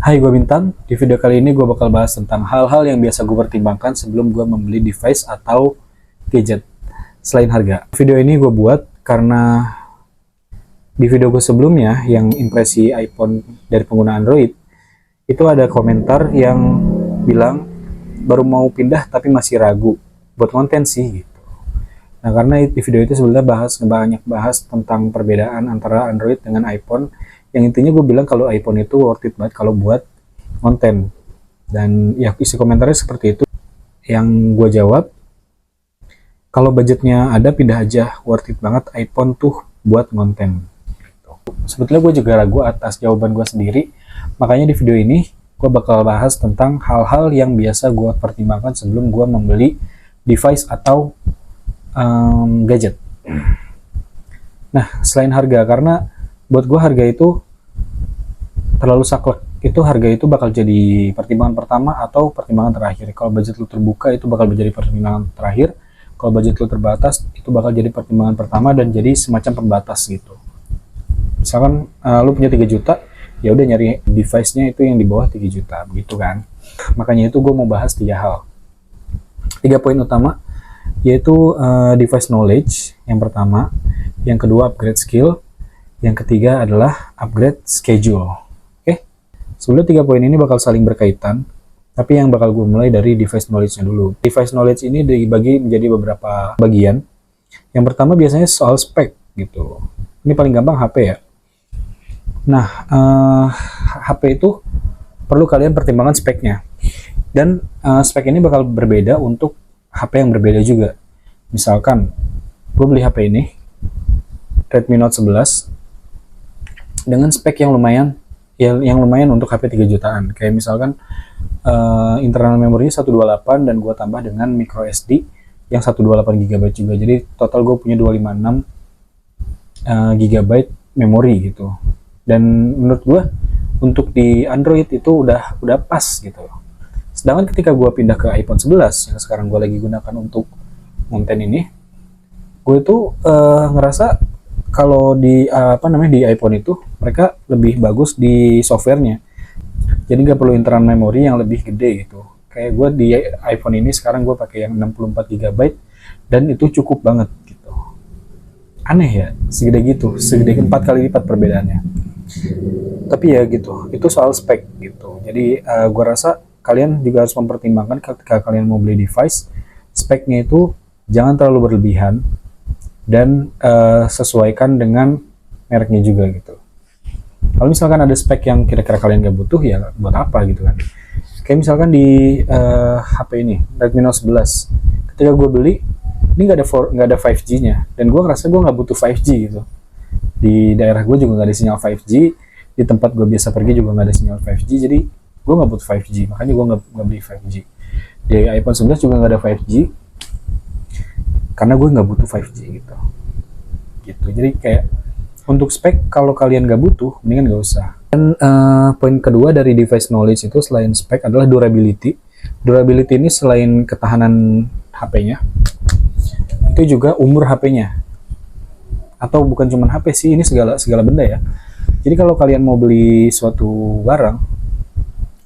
Hai, gue Bintang. Di video kali ini gue bakal bahas tentang hal-hal yang biasa gue pertimbangkan sebelum gue membeli device atau gadget selain harga. Video ini gue buat karena di video gue sebelumnya yang impresi iPhone dari pengguna Android, itu ada komentar yang bilang baru mau pindah tapi masih ragu buat konten sih gitu. Nah, karena di video itu sebenarnya banyak bahas tentang perbedaan antara Android dengan iPhone. Yang intinya gue bilang kalau iPhone itu worth it banget kalau buat konten. Dan ya isi komentarnya seperti itu. Yang gue jawab, kalau budgetnya ada pindah aja, worth it banget iPhone tuh buat konten. Sebetulnya gue juga ragu atas jawaban gue sendiri. Makanya di video ini gue bakal bahas tentang hal-hal yang biasa gue pertimbangkan sebelum gue membeli device atau gadget. Nah, selain harga, karena buat gue harga itu terlalu saklek, itu harga itu bakal jadi pertimbangan pertama atau pertimbangan terakhir. Kalau budget lu terbuka itu bakal menjadi pertimbangan terakhir, kalau budget lu terbatas itu bakal jadi pertimbangan pertama dan jadi semacam pembatas gitu. Misalkan lu punya 3 juta, ya udah nyari device-nya itu yang di bawah 3 juta begitu kan. Makanya itu gue mau bahas 3 hal, 3 poin utama, yaitu device knowledge yang pertama, yang kedua upgrade skill, yang ketiga adalah upgrade schedule. Oke, sebelum 3 poin ini bakal saling berkaitan, tapi yang bakal gue mulai dari device knowledge-nya dulu. Device knowledge ini dibagi menjadi beberapa bagian. Yang pertama biasanya soal spek gitu. Ini paling gampang HP ya. Nah, HP itu perlu kalian pertimbangkan speknya. Dan spek ini bakal berbeda untuk HP yang berbeda juga. Misalkan gue beli HP ini Redmi Note 11 dengan spek yang lumayan untuk HP 3 jutaan. Kayak misalkan internal memorinya 128 dan gue tambah dengan micro SD yang 128 GB juga. Jadi total gue punya 256 GB memori gitu. Dan menurut gue untuk di Android itu udah pas gitu. Sedangkan ketika gue pindah ke iPhone 11 yang sekarang gue lagi gunakan untuk konten ini, gue itu ngerasa kalau di di iPhone itu mereka lebih bagus di softwarenya. Jadi nggak perlu internal memori yang lebih gede gitu. Kayak gue di iPhone ini sekarang gue pakai yang 64 GB dan itu cukup banget gitu. Aneh ya, segede 4 kali lipat perbedaannya. Tapi ya gitu, itu soal spek gitu. Jadi gue rasa kalian juga harus mempertimbangkan ketika kalian mau beli device, speknya itu jangan terlalu berlebihan dan sesuaikan dengan mereknya juga gitu. Kalau misalkan ada spek yang kira-kira kalian gak butuh, ya buat apa gitu kan. Kayak misalkan di HP ini Redmi Note 11, ketika gue beli ini nggak ada 5G-nya, dan gue ngerasa gue nggak butuh 5G gitu. Di daerah gue juga nggak ada sinyal 5G, di tempat gue biasa pergi juga nggak ada sinyal 5G, jadi gue nggak butuh 5G, makanya gue nggak beli 5G. Di iPhone 11 juga nggak ada 5G, karena gue nggak butuh 5G gitu. Jadi kayak untuk spek kalau kalian nggak butuh, mendingan nggak usah. Dan poin kedua dari device knowledge itu selain spek adalah durability. Durability ini selain ketahanan HP-nya, itu juga umur HP-nya. Atau bukan cuma HP sih, ini segala benda ya. Jadi kalau kalian mau beli suatu barang,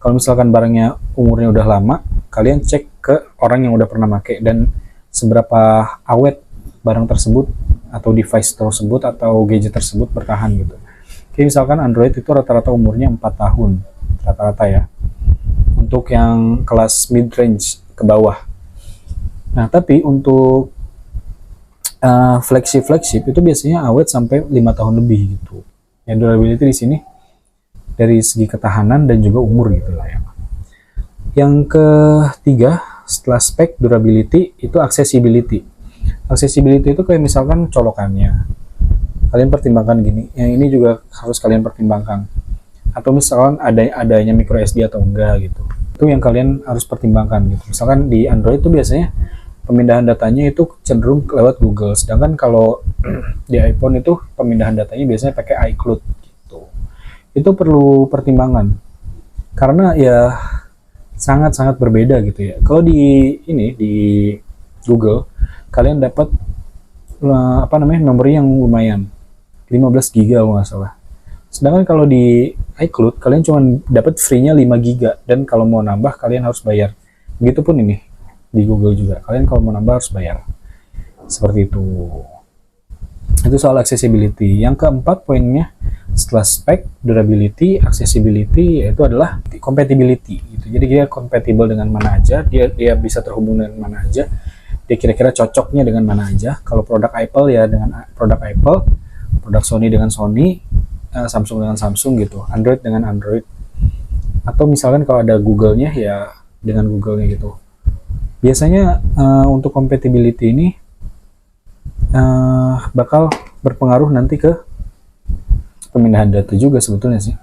kalau misalkan barangnya umurnya udah lama, kalian cek ke orang yang udah pernah pakai dan seberapa awet barang tersebut atau device tersebut atau gadget tersebut bertahan gitu. Kayak misalkan Android itu rata-rata umurnya 4 tahun, rata-rata ya. Untuk yang kelas mid range ke bawah. Nah, tapi untuk flagship itu biasanya awet sampai 5 tahun lebih gitu. Yang durability di sini dari segi ketahanan dan juga umur gitu lah ya. Yang ketiga setelah spek durability itu accessibility. Accessibility itu kayak misalkan colokannya. Kalian pertimbangkan gini, yang ini juga harus kalian pertimbangkan. Atau misalkan adanya micro SD atau enggak gitu. Itu yang kalian harus pertimbangkan gitu. Misalkan di Android itu biasanya pemindahan datanya itu cenderung lewat Google, sedangkan kalau di iPhone itu pemindahan datanya biasanya pakai iCloud gitu. Itu perlu pertimbangan karena ya sangat berbeda gitu ya. Kalau di Google kalian dapat memori yang lumayan 15 GB kalau nggak salah. Sedangkan kalau di iCloud, kalian cuma dapat free-nya 5 giga, dan kalau mau nambah kalian harus bayar. Begitupun ini di Google juga, kalian kalau mau nambah harus bayar. Seperti itu. Itu soal accessibility. Yang keempat poinnya, setelah spek, durability, accessibility, yaitu adalah compatibility gitu. Jadi dia compatible dengan mana aja, dia bisa terhubung dengan mana aja, dia kira-kira cocoknya dengan mana aja. Kalau produk Apple ya dengan produk Apple, produk Sony dengan Sony, Samsung dengan Samsung gitu, Android dengan Android. Atau misalkan kalau ada Google-nya ya dengan Google-nya gitu. Biasanya untuk compatibility ini bakal berpengaruh nanti ke pemindahan data juga sebetulnya sih.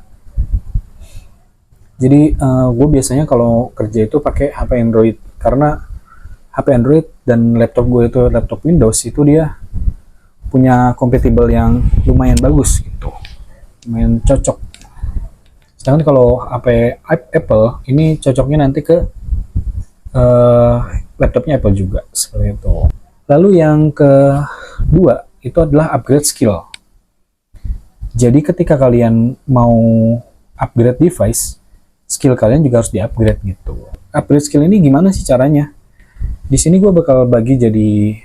Jadi gue biasanya kalau kerja itu pakai HP Android, karena HP Android dan laptop gue itu laptop Windows, itu dia punya compatible yang lumayan bagus gitu, lumayan cocok. Sedangkan kalau HP Apple ini cocoknya nanti ke laptopnya Apple juga, seperti itu. Lalu yang kedua itu adalah upgrade skill. Jadi ketika kalian mau upgrade device, skill kalian juga harus di-upgrade gitu. Upgrade skill ini gimana sih caranya? Di sini gue bakal bagi jadi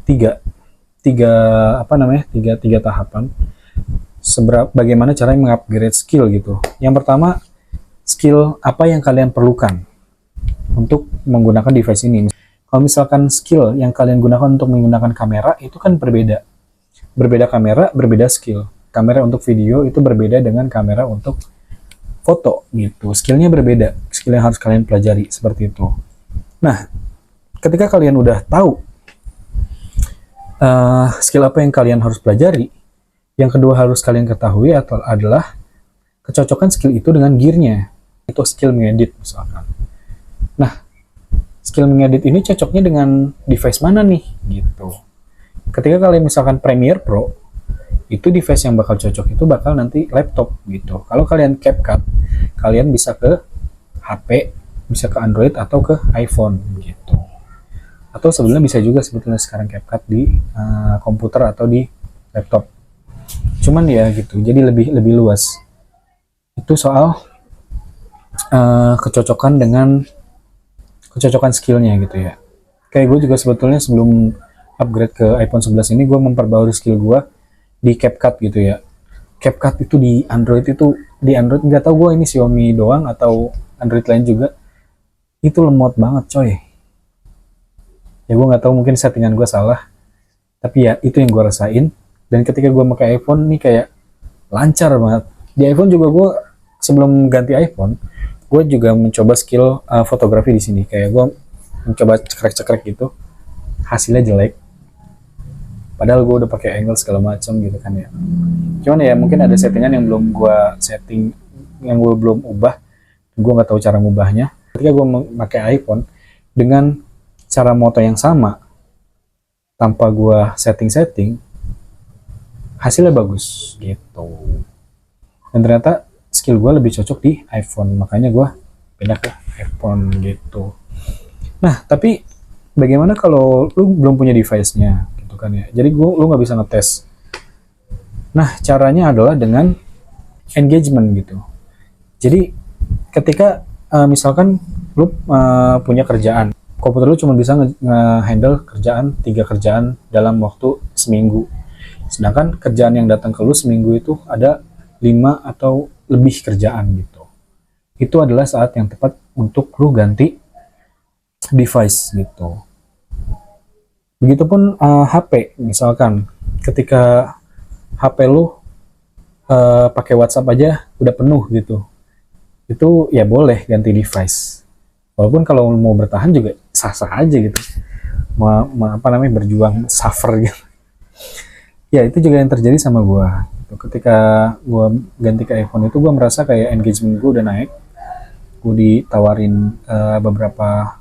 tiga tahapan. Bagaimana cara mengupgrade skill gitu. Yang pertama, skill apa yang kalian perlukan untuk menggunakan device ini. Kalau misalkan skill yang kalian gunakan untuk menggunakan kamera, itu kan berbeda. Berbeda kamera, berbeda skill. Kamera untuk video itu berbeda dengan kamera untuk foto gitu. Skillnya berbeda. Skill yang harus kalian pelajari, seperti itu. Nah, ketika kalian udah tahu skill apa yang kalian harus pelajari, yang kedua harus kalian ketahui adalah kecocokan skill itu dengan gear-nya. Itu skill mengedit misalkan. Nah, skill mengedit ini cocoknya dengan device mana nih gitu. Ketika kalian misalkan Premiere Pro, itu device yang bakal cocok itu bakal nanti laptop gitu. Kalau kalian CapCut, kalian bisa ke HP, bisa ke Android atau ke iPhone gitu. Atau sebelumnya bisa juga sebetulnya sekarang CapCut di komputer atau di laptop. Cuman ya gitu, jadi lebih luas. Itu soal kecocokan skillnya gitu ya. Kayak gue juga sebetulnya sebelum upgrade ke iPhone 11 ini, gue memperbarui skill gue di CapCut gitu ya. CapCut itu di Android nggak tahu gue ini Xiaomi doang atau Android lain juga, itu lemot banget coy. Ya gue nggak tahu, mungkin settingan gue salah, tapi ya itu yang gue rasain. Dan ketika gue pakai iPhone nih kayak lancar banget. Di iPhone juga gue sebelum ganti iPhone, gue juga mencoba skill fotografi di sini. Kayak gue mencoba cekrek-cekrek gitu, hasilnya jelek. Padahal gue udah pakai angle segala macam gitu kan ya. Cuman ya mungkin ada settingan yang belum gue belum ubah. Gue nggak tahu cara ngubahnya. Ketika gue pakai iPhone dengan cara moto yang sama, tanpa gue setting, hasilnya bagus gitu. Dan ternyata skill gue lebih cocok di iPhone, makanya gue pindah ke iPhone gitu. Nah, tapi bagaimana kalau lu belum punya device-nya gitu kan ya. Jadi lu nggak bisa ngetes. Nah, caranya adalah dengan engagement gitu. Jadi ketika misalkan lu punya kerjaan, komputer lu cuma bisa nge-handle 3 kerjaan dalam waktu seminggu. Sedangkan kerjaan yang datang ke lu seminggu itu ada 5 atau lebih kerjaan gitu. Itu adalah saat yang tepat untuk lu ganti device gitu. Begitupun HP, misalkan ketika HP lu pakai WhatsApp aja udah penuh gitu, itu ya boleh ganti device. Walaupun kalau mau bertahan juga sah-sah aja gitu, berjuang suffer gitu. Ya itu juga yang terjadi sama gue. Ketika gue ganti ke iPhone itu gue merasa kayak engagement gue udah naik. Gue ditawarin beberapa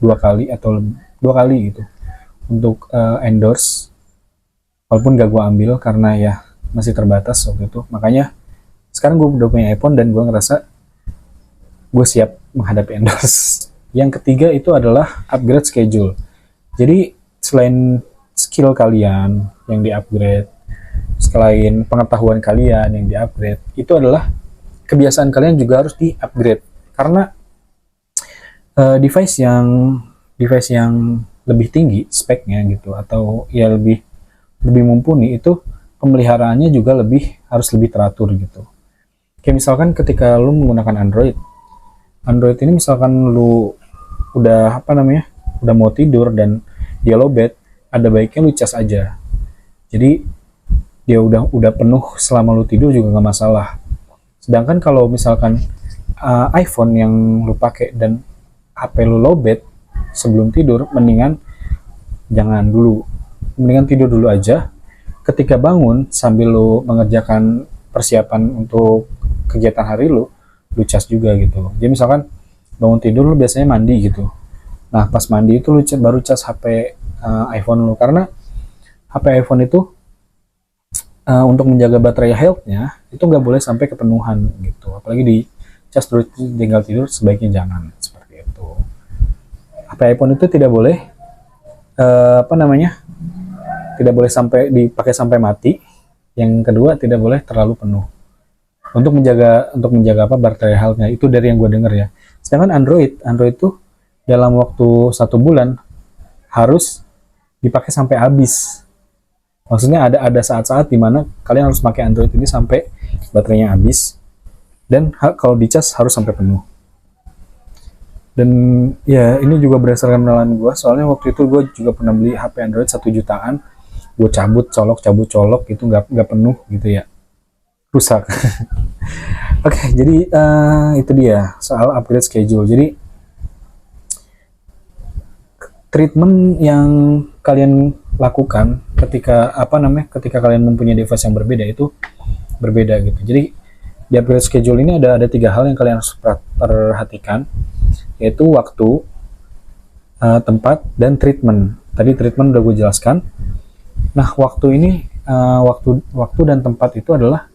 2 kali gitu untuk endorse, walaupun gak gue ambil karena ya masih terbatas waktu itu. Makanya sekarang gue udah punya iPhone dan gue ngerasa gue siap menghadapi endorse. Yang ketiga itu adalah upgrade schedule. Jadi selain skill kalian yang di-upgrade, selain pengetahuan kalian yang di-upgrade, itu adalah kebiasaan kalian juga harus di-upgrade. Karena device yang lebih tinggi speknya gitu, atau ya lebih mumpuni, itu pemeliharaannya juga harus lebih teratur gitu. Kayak misalkan ketika lu menggunakan Android ini, misalkan lu udah udah mau tidur dan dia lowbat, ada baiknya lu cas aja. Jadi dia udah penuh selama lu tidur juga nggak masalah. Sedangkan kalau misalkan iPhone yang lu pakai dan HP lu lowbat sebelum tidur, mendingan tidur dulu aja. Ketika bangun sambil lu mengerjakan persiapan untuk kegiatan hari lu cas juga gitu. Jadi misalkan bangun tidur lu biasanya mandi gitu. Nah, pas mandi itu lu baru cas HP iPhone lu, karena HP iPhone itu untuk menjaga baterai health-nya itu nggak boleh sampai kepenuhan gitu. Apalagi di cas terus tinggal tidur, sebaiknya jangan seperti itu. HP iPhone itu tidak boleh tidak boleh sampai dipakai sampai mati. Yang kedua, tidak boleh terlalu penuh. Untuk menjaga baterai health-nya, itu dari yang gue denger ya. Sedangkan Android itu dalam waktu 1 bulan harus dipakai sampai habis. Maksudnya ada saat-saat dimana kalian harus pakai Android ini sampai baterainya habis, dan kalau dicas harus sampai penuh. Dan ya, ini juga berdasarkan pengalaman gue, soalnya waktu itu gue juga pernah beli HP Android 1 jutaan, gue cabut colok itu nggak penuh gitu ya, rusak. Oke, jadi itu dia soal upgrade schedule. Jadi treatment yang kalian lakukan ketika ketika kalian mempunyai device yang berbeda itu berbeda gitu. Jadi di upgrade schedule ini ada 3 hal yang kalian harus perhatikan, yaitu waktu, tempat, dan treatment. Tadi treatment udah gue jelaskan. Nah, waktu ini, waktu dan tempat itu adalah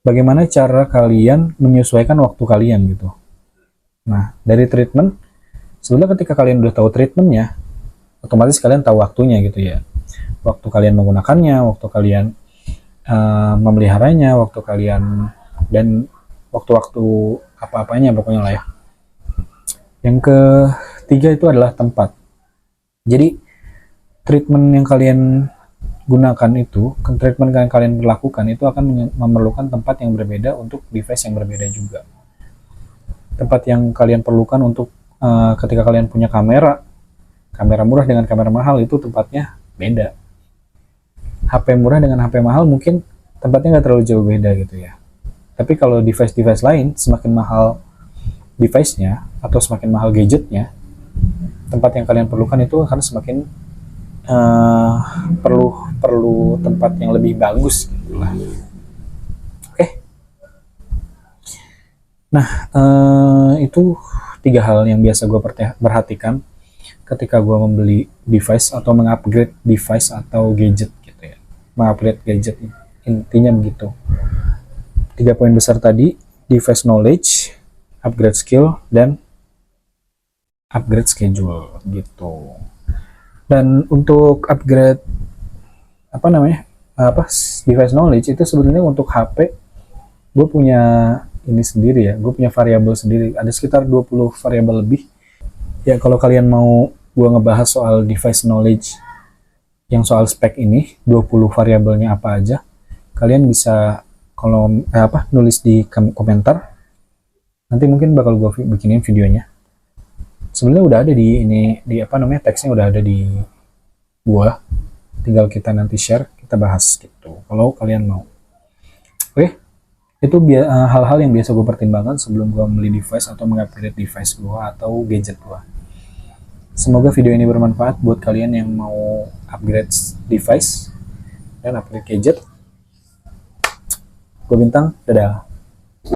bagaimana cara kalian menyesuaikan waktu kalian gitu. Nah, dari treatment, sebenarnya ketika kalian udah tahu treatmentnya, otomatis kalian tahu waktunya gitu ya. Waktu kalian menggunakannya, waktu kalian memeliharanya, waktu kalian, dan waktu-waktu apa-apanya pokoknya lah ya. Yang ketiga itu adalah tempat. Jadi treatment yang kalian gunakan itu, treatment yang kalian lakukan itu akan memerlukan tempat yang berbeda untuk device yang berbeda juga. Tempat yang kalian perlukan untuk ketika kalian punya kamera murah dengan kamera mahal, itu tempatnya beda. HP murah dengan HP mahal mungkin tempatnya nggak terlalu jauh beda gitu ya. Tapi kalau device lain, semakin mahal device-nya atau semakin mahal gadgetnya, tempat yang kalian perlukan itu akan semakin perlu tempat yang lebih bagus gitu lah. Oke. Nah, itu 3 hal yang biasa gue perhatikan ketika gue membeli device atau mengupgrade device atau gadget gitu ya. Mengupgrade gadget, intinya begitu. 3 poin besar tadi: device knowledge, upgrade skill, dan upgrade schedule gitu. Dan untuk upgrade device knowledge itu sebenarnya untuk HP gue punya ini sendiri ya, gue punya variabel sendiri, ada sekitar 20 variabel lebih ya. Kalau kalian mau gue ngebahas soal device knowledge yang soal spek ini, 20 variabelnya apa aja, kalian bisa nulis di komentar, nanti mungkin bakal gue bikinin videonya. Sebenarnya udah ada teksnya udah ada di gua, tinggal kita nanti share, kita bahas gitu kalau kalian mau. Oke, itu hal-hal yang biasa gue pertimbangkan sebelum gue membeli device atau mengupgrade device gue atau gadget gue. Semoga video ini bermanfaat buat kalian yang mau upgrade device dan upgrade gadget. Gue Bintang, dadah.